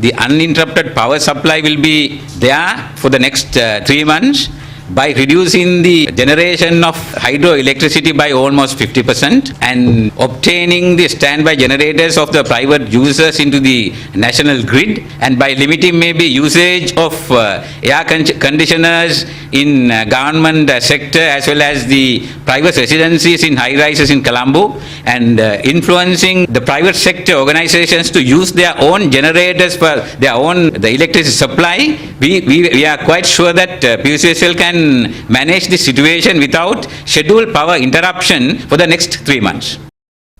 the uninterrupted power supply will be there for the next 3 months by reducing the generation of hydroelectricity by almost 50% and obtaining the standby generators of the private users into the national grid, and by limiting maybe usage of air conditioners in government sector as well as the private residencies in high rises in Colombo, and influencing the private sector organizations to use their own generators for their own the electricity supply. We are quite sure that PUCSL can manage the situation without scheduled power interruption for the next 3 months.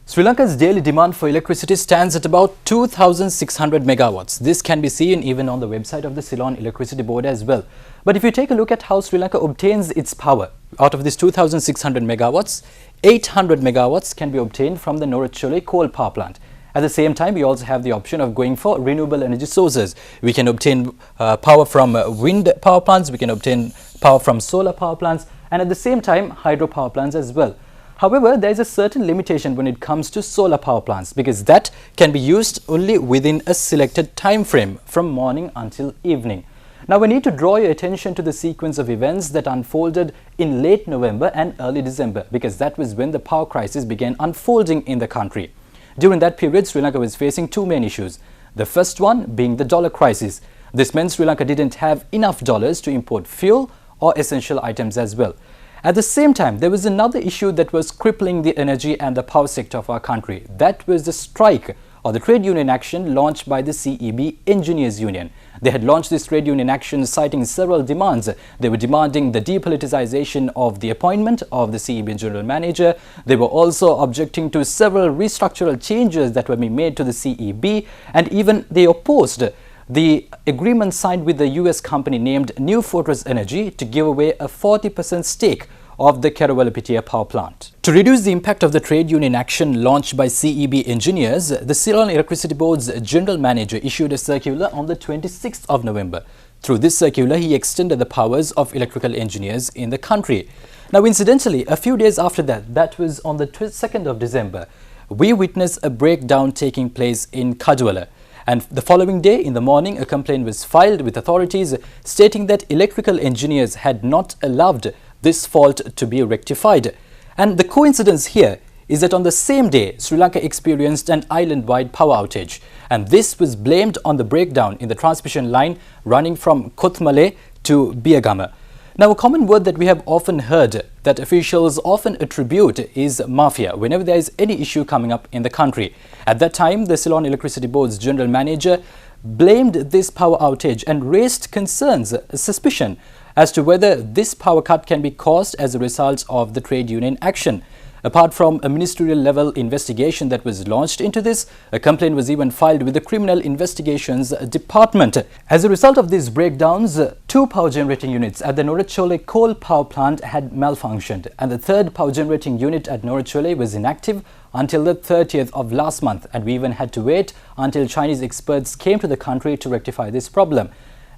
Sri Lanka's daily demand for electricity stands at about 2,600 megawatts. This can be seen even on the website of the Ceylon Electricity Board as well. But if you take a look at how Sri Lanka obtains its power, out of this 2,600 megawatts, 800 megawatts can be obtained from the Norachole coal power plant. At the same time, we also have the option of going for renewable energy sources. We can obtain power from wind power plants, we can obtain power from solar power plants, and at the same time, hydropower plants as well. However, there is a certain limitation when it comes to solar power plants, because that can be used only within a selected time frame from morning until evening. Now, we need to draw your attention to the sequence of events that unfolded in late November and early December, because that was when the power crisis began unfolding in the country. During that period, Sri Lanka was facing two main issues. The first one being the dollar crisis. This meant Sri Lanka didn't have enough dollars to import fuel or essential items as well. At the same time, there was another issue that was crippling the energy and the power sector of our country. That was the strike or the trade union action launched by the CEB Engineers Union. They had launched this trade union action citing several demands. They were demanding the depoliticization of the appointment of the CEB general manager. They were also objecting to several restructural changes that were being made to the CEB, and even they opposed the agreement signed with the US company named Newsfirst.lk Energy to give away a 40% stake of the Kerawala power plant. To reduce the impact of the trade union action launched by CEB engineers, the Ceylon Electricity Board's general manager issued a circular on the 26th of November. Through this circular, he extended the powers of electrical engineers in the country. Now, incidentally, a few days after that, that was on the 2nd of December, we witnessed a breakdown taking place in Kadwala. And the following day in the morning, a complaint was filed with authorities stating that electrical engineers had not allowed this fault to be rectified. And the coincidence here is that on the same day, Sri Lanka experienced an island-wide power outage. And this was blamed on the breakdown in the transmission line running from Kothmale to Biagama. Now, a common word that we have often heard that officials often attribute is mafia whenever there is any issue coming up in the country. At that time, the Ceylon Electricity Board's general manager blamed this power outage and raised concerns, suspicion as to whether this power cut can be caused as a result of the trade union action. Apart from a ministerial level investigation that was launched into this, a complaint was even filed with the Criminal Investigations Department. As a result of these breakdowns, 2 power generating units at the Norachole coal power plant had malfunctioned, and the 3rd power generating unit at Norachole was inactive until the 30th of last month, and we even had to wait until Chinese experts came to the country to rectify this problem.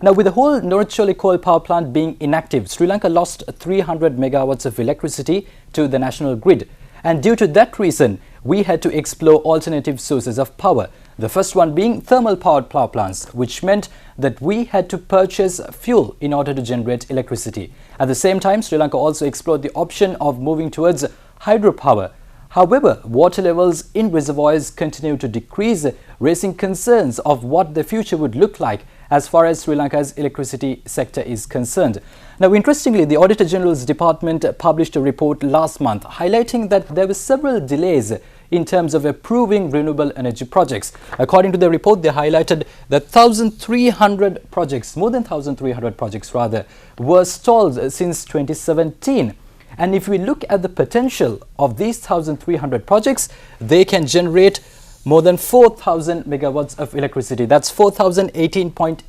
Now, with the whole Norachole coal power plant being inactive, Sri Lanka lost 300 megawatts of electricity to the national grid. And due to that reason, we had to explore alternative sources of power. The first one being thermal powered power plants, which meant that we had to purchase fuel in order to generate electricity. At the same time, Sri Lanka also explored the option of moving towards hydropower. However, water levels in reservoirs continue to decrease, raising concerns of what the future would look like as far as Sri Lanka's electricity sector is concerned. Now, interestingly, the Auditor General's Department published a report last month highlighting that there were several delays in terms of approving renewable energy projects. According to the report, they highlighted that 1,300 projects, more than 1,300 projects rather, were stalled since 2017. And if we look at the potential of these 1,300 projects, they can generate more than 4,000 megawatts of electricity. That's 4,018.84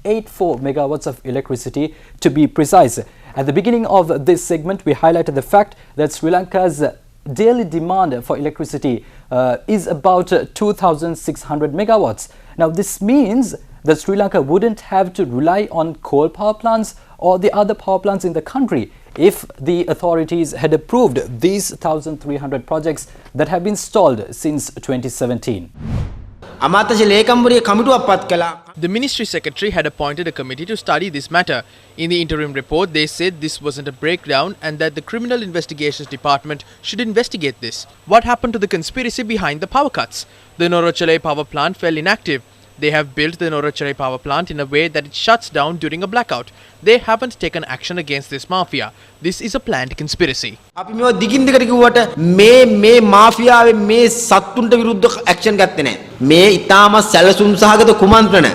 megawatts of electricity to be precise. At the beginning of this segment, we highlighted the fact that Sri Lanka's daily demand for electricity is about 2,600 megawatts. Now, this means that Sri Lanka wouldn't have to rely on coal power plants or the other power plants in the country if the authorities had approved these 1,300 projects that have been stalled since 2017. අමාත්‍ය ලේකම්වරිය කමිටුවක් පත් කළා. The ministry secretary had appointed a committee to study this matter. In the interim report, they said this wasn't a breakdown and that the Criminal Investigations Department should investigate this. What happened to the conspiracy behind the power cuts? The Norachale power plant fell inactive. They have built the Norachale power plant in a way that it shuts down during a blackout. They haven't taken action against this mafia. This is a planned conspiracy. අපි මේව දිගින් දිගට කිව්වට මේ මාෆියාවේ මේ සත්තුන්ට විරුද්ධ action ගත්තේ නැහැ. මේ ඊටාම සැලසුම් සහගත කුමන්ත්‍රණ